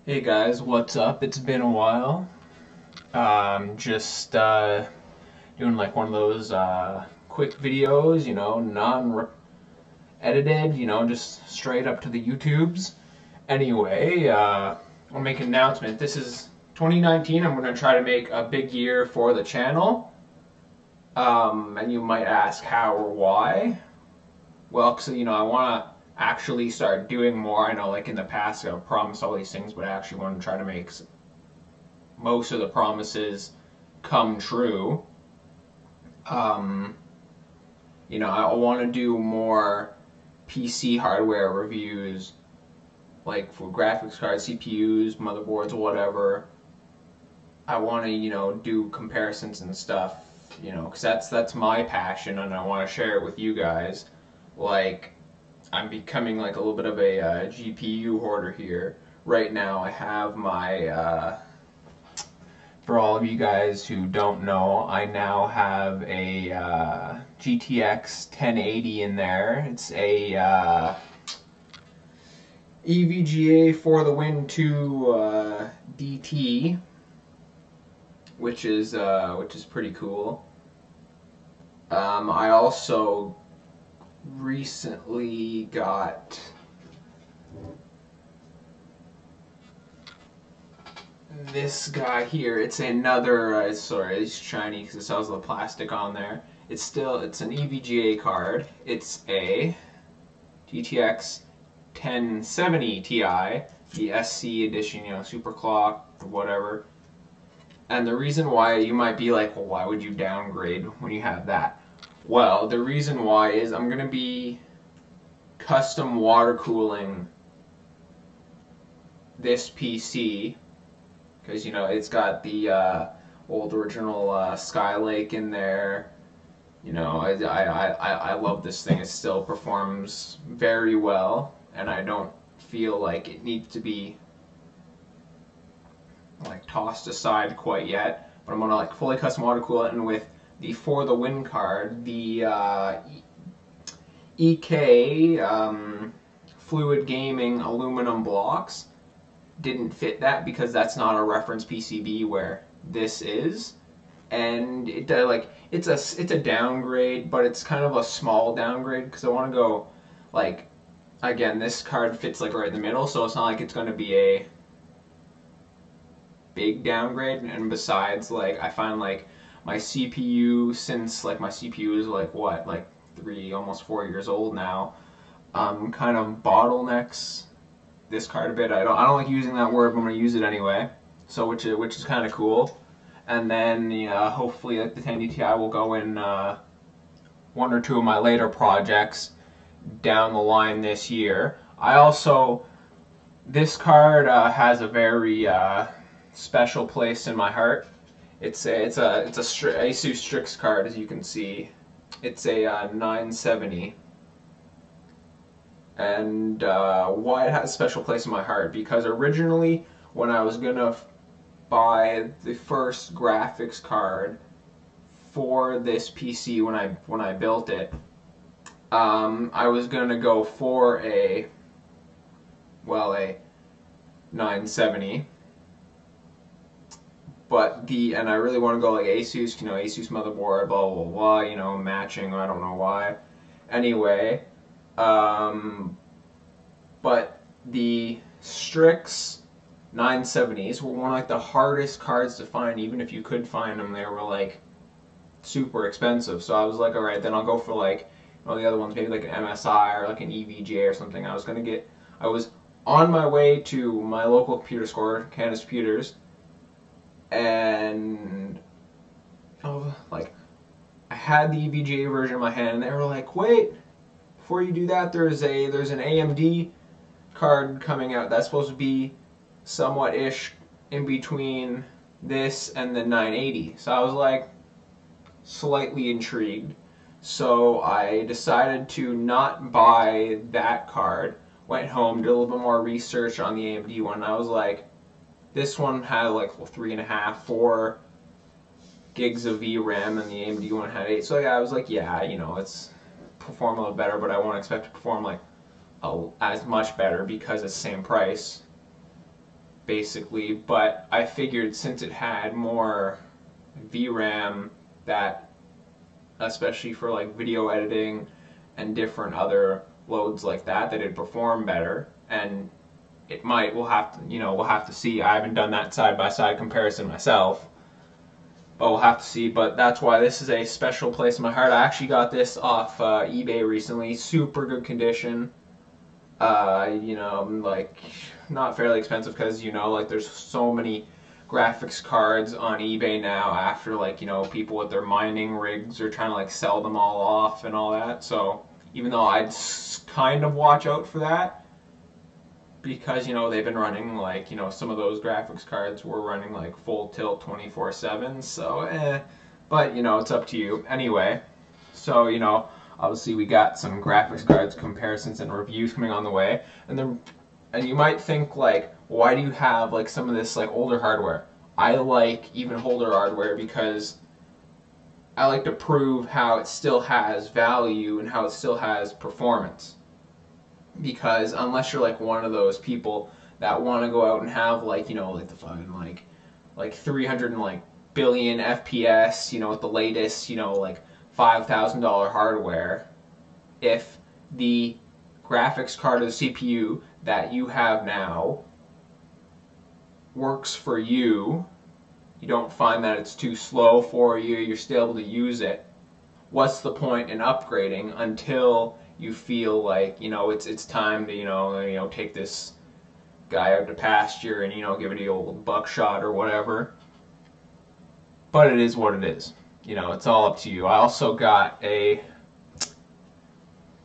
Hey guys, what's up? It's been a while. Just doing like one of those quick videos, non-edited, just straight up to the YouTubes. Anyway, I'll make an announcement. This is 2019. I'm going to try to make a big year for the channel. And you might ask how or why. Well, because, I want to actually start doing more. I know, like in the past, I've promised all these things, but I actually want to try to make most of the promises come true. Um, I want to do more PC hardware reviews, like for graphics cards, CPUs, motherboards, whatever. I want to, do comparisons and stuff, because that's my passion, and I want to share it with you guys. Like, I'm becoming like a little bit of a GPU hoarder here. Right now, I have my for all of you guys who don't know, I now have a GTX 1080 in there. It's a EVGA for the Win 2 DT, which is pretty cool. I also recently got this guy here. It's another sorry, it's shiny because it still has the plastic on there. It's an EVGA card. It's a GTX 1070 Ti, the SC edition, super clock or whatever. And the reason why, you might be like, well, why would you downgrade when you have that? Well, the reason why is I'm gonna be custom water cooling this PC because it's got the old original Skylake in there. I love this thing. It still performs very well, and I don't feel like it needs to be like tossed aside quite yet. But I'm gonna like fully custom water cool it, and with the For the Win card, the EK Fluid Gaming aluminum blocks didn't fit that because that's not a reference PCB where this is, and it's a downgrade, but it's kind of a small downgrade because I want to go like, again, this card fits like right in the middle, so it's not like it's going to be a big downgrade. And besides, like, I find like my CPU, since like my CPU is like what, like almost 4 years old now, kind of bottlenecks this card a bit. I don't like using that word, but I'm gonna use it anyway. So which is kind of cool. And then hopefully like the 1080 Ti will go in one or two of my later projects down the line this year. This card has a very special place in my heart. It's a Asus Strix card, as you can see. It's a 970. And why it has a special place in my heart, because originally when I was gonna buy the first graphics card for this PC, when I built it, I was gonna go for a 970, and I really want to go like Asus, Asus motherboard, blah blah blah, matching. I don't know why. Anyway. But the Strix 970s were one of like the hardest cards to find. Even if you could find them, they were like super expensive. So I was like, all right, then I'll go for like the other ones, maybe like an MSI or like an EVGA or something. I was on my way to my local computer store, Candace Computers, and like I had the EVGA version in my hand, and they were like, wait. Before you do that, there's an AMD card coming out that's supposed to be somewhat-ish in between this and the 980. So I was like slightly intrigued. So I decided to not buy that card. Went home, did a little bit more research on the AMD one. And I was like, this one had like 3.5, 4 gigs of VRAM, and the AMD one had 8. So yeah, I was like, yeah, it's perform a little better, but I won't expect to perform like as much better because it's the same price. basically, but I figured since it had more VRAM, that especially for like video editing and different other loads like that, that it'd perform better. And it might. We'll have to, we'll have to see. I haven't done that side by side comparison myself, but we'll have to see. But that's why this is a special place in my heart. I actually got this off eBay recently. Super good condition. Like not fairly expensive because like there's so many graphics cards on eBay now after like people with their mining rigs are trying to like sell them all off and all that. So even though I'd kind of watch out for that because they've been running like some of those graphics cards were running like full tilt 24/7. So but it's up to you anyway. So obviously we got some graphics cards comparisons and reviews coming on the way, and you might think like, why do you have like some of this like older hardware? I like even older hardware because I like to prove how it still has value and how it still has performance. Because unless you're like one of those people that want to go out and have like like the fucking like 300 and like billion FPS, with the latest like $5,000 hardware, if the graphics card or the CPU that you have now works for you, you don't find that it's too slow for you, you're still able to use it, what's the point in upgrading until you feel like it's time to take this guy out to pasture and give it the old buckshot or whatever. But it is what it is. It's all up to you. I also got a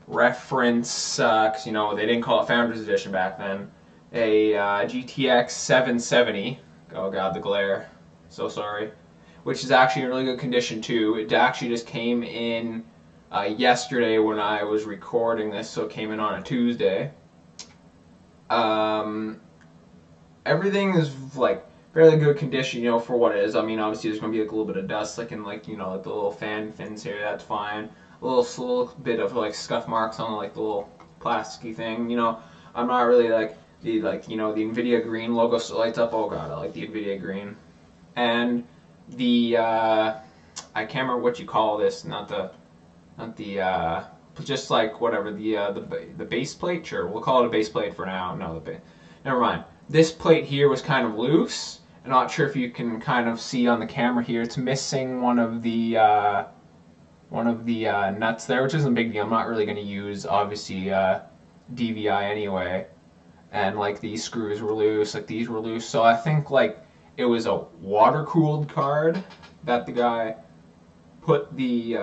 reference, because they didn't call it Founders Edition back then, a GTX 770. Oh god, the glare. So sorry. Which is actually in really good condition too. It actually just came in yesterday when I was recording this, so it came in on a Tuesday. Everything is like fairly good condition, for what it is. I mean, obviously there's going to be like a little bit of dust, like in like like the little fan fins here. That's fine. A little bit of like scuff marks on like the little plasticky thing. I'm not really like the the Nvidia green logo still lights up. Oh god, I like the Nvidia green. And the I can't remember what you call this. Not the just like whatever the base plate. Sure, we'll call it a base plate for now. No, never mind. This plate here was kind of loose. I'm not sure if you can kind of see on the camera here. It's missing one of the nuts there, which isn't a big deal. I'm not really going to use obviously DVI anyway. And like these screws were loose, like these were loose. So I think like it was a water cooled card that the guy put the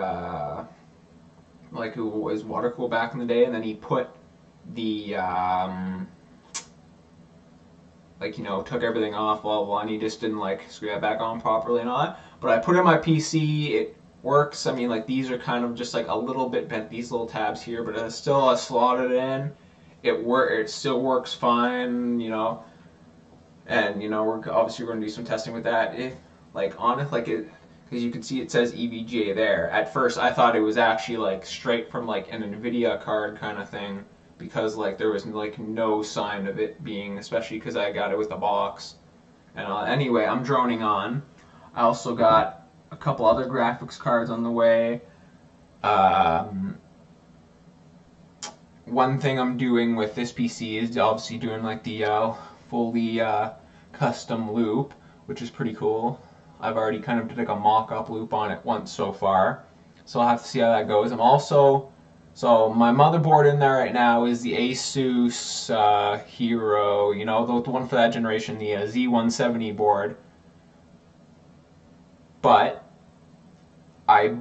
like it was water cooled back in the day, and then he put the took everything off, blah, blah, blah, and he just didn't like screw that back on properly and all that. But I put it in my PC, it works. I mean, like these are kind of just like a little bit bent, these little tabs here, but it's still slotted in. It still works fine, and we're obviously going to do some testing with that. If like on it, like it, because you can see it says EVGA there. At first, I thought it was actually like straight from like an Nvidia card kind of thing, because like there was like no sign of it being, especially because I got it with a box. And anyway, I'm droning on. I also got a couple other graphics cards on the way. One thing I'm doing with this PC is obviously doing like the fully custom loop, which is pretty cool. I've already kind of did like a mock-up loop on it once so far, so I'll have to see how that goes. So my motherboard in there right now is the Asus Hero, the one for that generation, the Z170 board. But I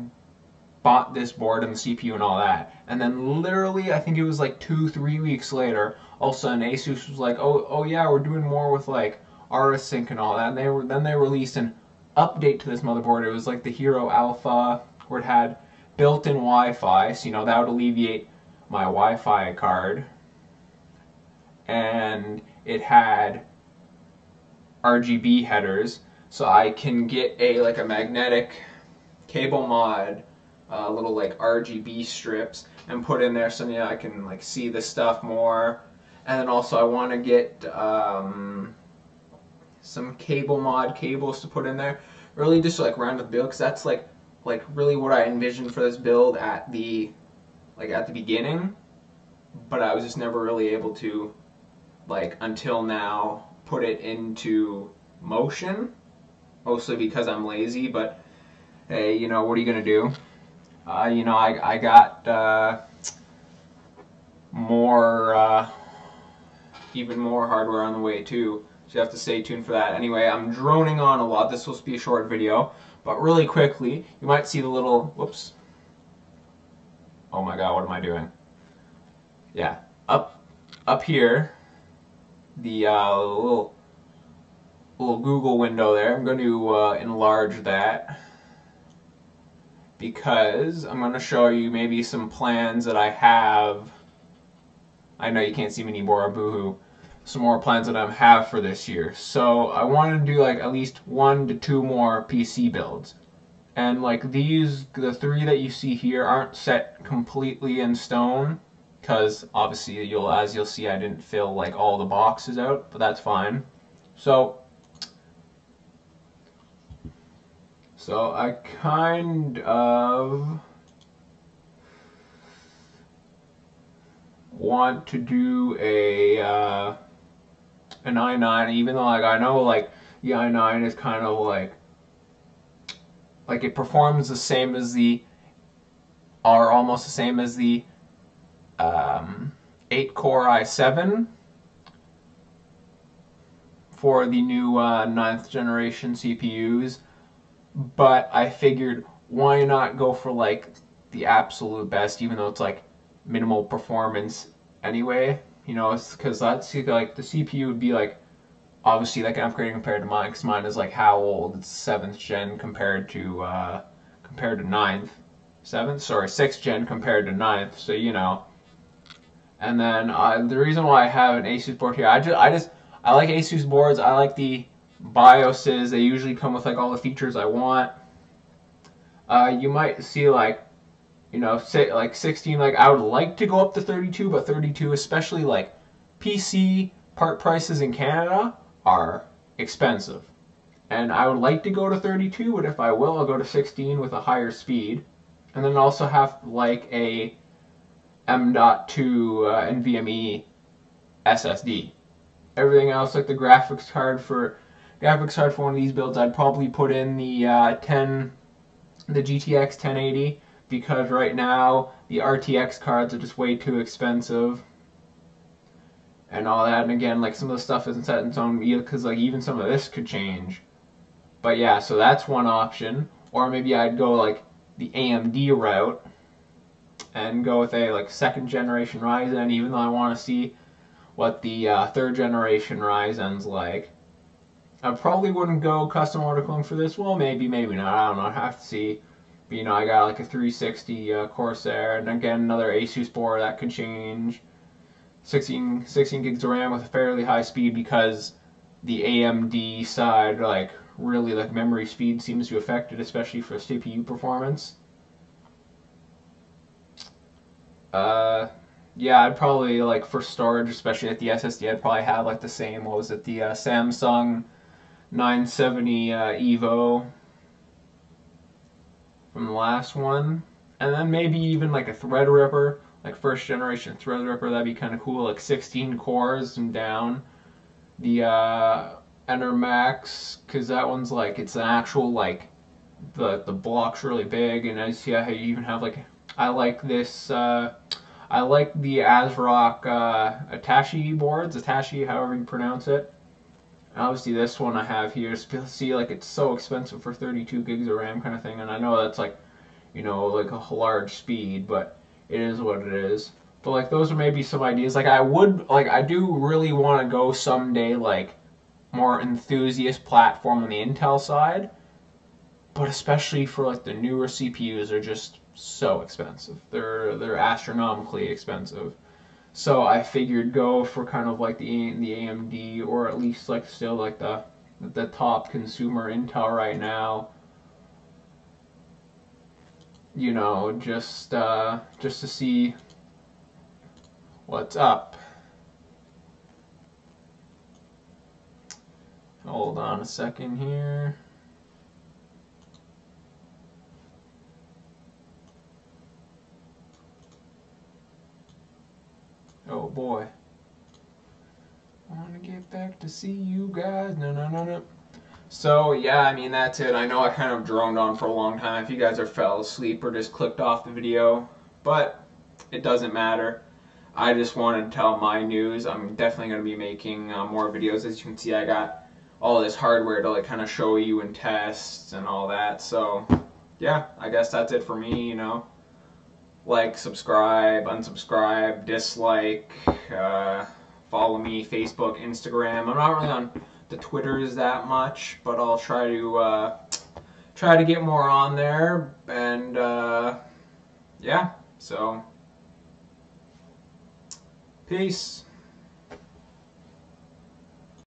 bought this board and the CPU and all that, and then literally I think it was like 2-3 weeks later, all of a sudden Asus was like, oh yeah, we're doing more with like RSync and all that, and then they released an update to this motherboard. It was like the Hero Alpha, where it had built-in Wi-Fi, so that would alleviate my Wi-Fi card, and it had RGB headers, so I can get a magnetic cable mod, little like RGB strips, and put in there so I can like see the stuff more. And then also I want to get some cable mod cables to put in there. Really just like round the build, because that's like really what I envisioned for this build at the beginning, but I was just never really able to, like, until now, put it into motion, mostly because I'm lazy. But hey, you know, what are you gonna do? You know, I got more even more hardware on the way too, so you have to stay tuned for that. Anyway, I'm droning on a lot. This is supposed to be a short video, but really quickly, you might see the little, whoops, oh my god, what am I doing? Yeah, up here, the little Google window there. I'm going to enlarge that, because I'm going to show you maybe some plans that I have. I know you can't see me anymore, boohoo. Some more plans that I have for this year. So I want to do like at least 1 to 2 more PC builds. And like these, the 3 that you see here aren't set completely in stone, because obviously as you'll see, I didn't fill like all the boxes out, but that's fine. So I kind of want to do an i9, even though like I know like the i9 is kind of like it performs the same as or almost the same as the 8-core i7 for the new 9th generation CPUs, but I figured why not go for like the absolute best, even though it's like minimal performance anyway. You know, it's because that's like the CPU would be like obviously like an upgrade compared to mine, because mine is like how old? It's 7th gen compared to 9th, 7th, sorry, 6th gen compared to 9th. So you know, and then the reason why I have an Asus board here, I like Asus boards. I like the BIOSes. They usually come with like all the features I want. You might see like, you know, say like 16, like I would like to go up to 32, but 32, especially like PC part prices in Canada, are expensive. And I would like to go to 32, but if I will, I'll go to 16 with a higher speed. And then also have like a M.2 NVMe SSD. Everything else, like the graphics card for one of these builds, I'd probably put in the GTX 1080, because right now the RTX cards are just way too expensive and all that. And again, like some of the stuff isn't set in stone either, because like even some of this could change. But yeah, so that's one option. Or maybe I'd go like the AMD route and go with a like 2nd generation Ryzen, even though I want to see what the 3rd generation Ryzen's like. I probably wouldn't go custom water cooling for this. Well, maybe not. I don't know. I have to see. But, you know, I got like a 360 Corsair, and again another Asus board that could change. 16 gigs of RAM with a fairly high speed, because the AMD side, like really like memory speed seems to affect it, especially for CPU performance. Yeah, I'd probably like for storage, especially at the SSD, I'd probably have like the same. What was it? The Samsung 970 Evo from the last one, and then maybe even like a Threadripper, like 1st generation Threadripper. That'd be kind of cool, like 16 cores and down. The Enermax, because that one's like it's an actual like the block's really big, and I see how you even have like I like this. I like the ASRock Atashi boards, Atashi, however you pronounce it. And obviously this one I have here, see like it's so expensive for 32 gigs of RAM kind of thing, and I know that's like, you know, like a large speed, but it is what it is. But like those are maybe some ideas. Like I do really want to go someday like more enthusiast platform on the Intel side, but especially for like the newer CPUs are just so expensive. They're astronomically expensive. So I figured go for kind of like the AMD, or at least like still like the top consumer Intel right now. You know, just to see what's up. Hold on a second here. Oh boy. I want to get back to see you guys. No. So yeah, I mean that's it. I know I kind of droned on for a long time. If you guys are fell asleep or just clicked off the video, but it doesn't matter. I just wanted to tell my news. I'm definitely going to be making more videos. As you can see, I got all this hardware to like kind of show you and test and all that. So yeah, I guess that's it for me. You know, like, subscribe, unsubscribe, dislike, follow me, Facebook, Instagram. I'm not really on the Twitters that much, but I'll try to get more on there. And yeah, so peace.